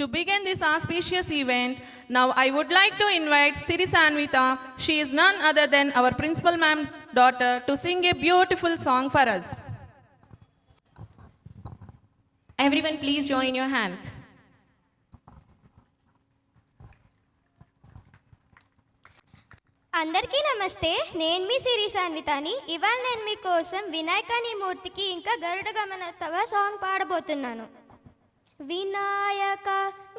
To begin this auspicious event, now I would like to invite Siri Sanvita. She is none other than our principal ma'am daughter to sing a beautiful song for us. Everyone please join your hands. అందరికీ నమస్తే. నేను మీ సిరి సాన్వితాని. ఇవాళ నేను మీకోసం వినాయకని మూర్తికి ఇంకా గరుడ గమనతవ song పాడబోతున్నాను. Vinayaka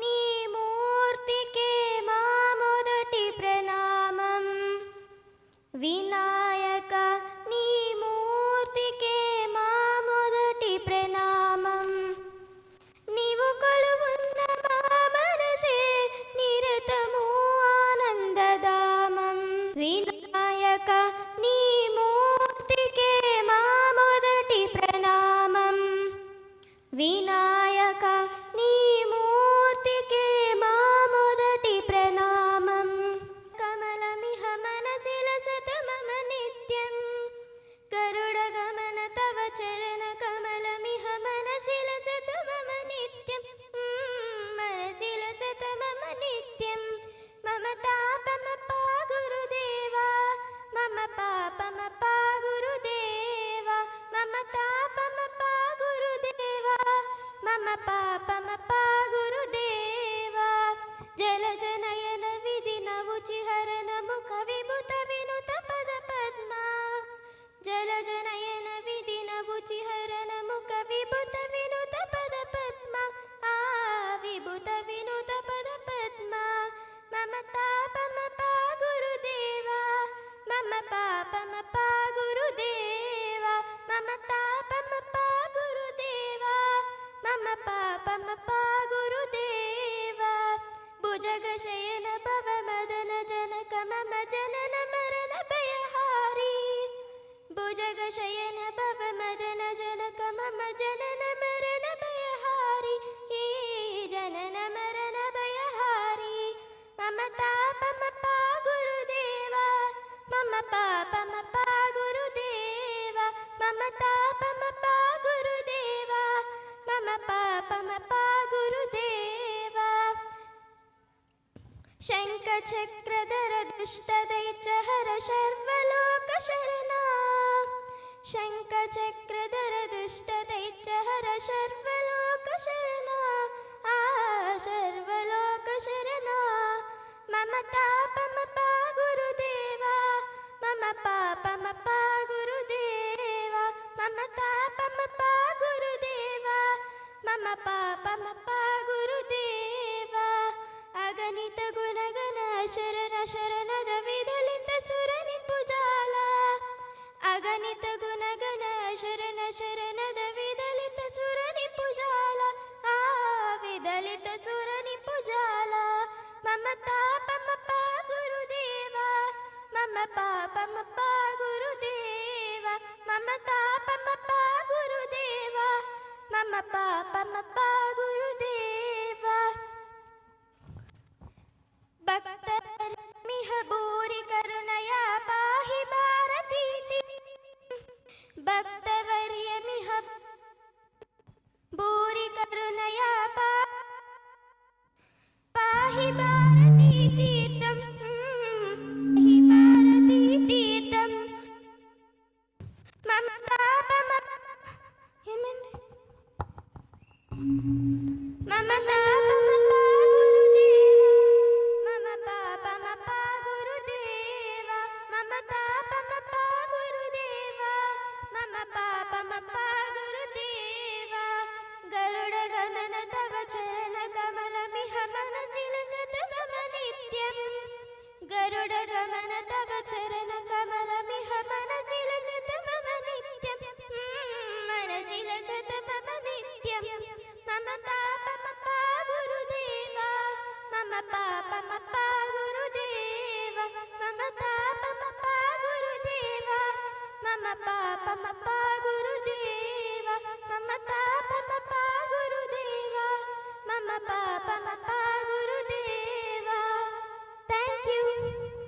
నీ మూర్తికే మా మొదటి ప్రణామం. వినాయక నీ మూర్తికే మా మొదటి ప్రణామం. నీవు కొలువున్న మా మనసే నిరతము ఆనందధామం. వినాయక నీ మూర్తికే మా మొదటి ప్రణామం. వినాయక నీ మూర్తికే మా మొదటి ప్రణామం. కమలమిహ మనసిల సతమమ నిత్యం గరుడ గమన తవ చరణ. కమలమిహ మనసిల సతమమ నిత్యం మనసిల సతమమ నిత్యం. మమ తాపమ పా గురుదేవా మమ పాపమ పా గురుదేవా. మమ తాపమ పా గురుదేవా మమ పాపమ పా గురుదేవా. జలజనయన విధి నవుచిహరణ ముఖ విభుత వినుత పద పద్మ. జలజనయన విధి నవుచిహరణ ముఖ విభుత వినుత పద పద్మ. ఆ విభుత వినుత పద పద్మ. మమ తాపమ పా గురుదేవా మమ పాపమ పా గురుదేవా. మమ తాపమ పా గురుదేవా మమ పాపమ పా గురుదేవా. భుజగ శయన భవ మదన జనక మమ జనన మరణ భయహారి. భుజగ శయన భవ మదన జనక మమ జనన మరణ భయహారి. ఈ జనన మరణ భయహారి. మమ తాపమ పా గురుదేవా మమ పాపమ పా గురుదేవా. మమ తాపమ పా గురుదేవా మమ పాపమ పా గురుదేవా. శంఖ చక్రధర దుష్ట దైత్య హర సర్వలోక శరణ. శంఖ చక్రధర దుష్ట దైత్య హర సర్వలోక శరణ. ఆ సర్వలోక శరణ. మమ తాపమ పా గురుదేవా మమ పాపమ పా గురుదేవా. మమ తాపమ పా గురుదేవా మమ పాపమ పా గురుదేవా. అగణిత గుణగణ శరణ శరణద విదలిత సురని పుజాల. అగణిత గుణగణ శరణ శరణద విదలిత సురని పుజాల. ఆ విదలిత సురని పుజాల. మమ తాపమ పా గురుదేవా మమ పాపమ పా గురుదేవా. మమ తాపమ పా గురుదేవా మమ పాపమ పా గురుదేవా. భక్తమిహ భూరి కరుణయా పాహి భారతీతి. భక్తవర్యమిహ భూరి కరుణయా పాహి భారతీ తీర్థం. పాహి భారతీ తీర్థం. మమ తాపమ ఏమండి మమ తాపమ పా గురుదేవా మమ పాపమ పా గురుదేవా. మమ తాపమ పా గురుదేవా మమ పాపమ పా గురుదేవా. గరుడ గమన తవ చరణ కమలమిహ మనసిల సతమమ నిత్యం. గరుడ గమన తవ చరణ కమలమిహ మనసిల సతమమ నిత్యం మనసిల సతమమ నిత్యం. మమ తాపమ పా గురుదేవా మమ పాపమ పా గురుదేవా. మమ తాపమ పా గురుదేవా మమ పాపమ పా గురుదేవా. మమ తాపమ పా గురుదేవా మమ పాపమ పా గురుదేవా.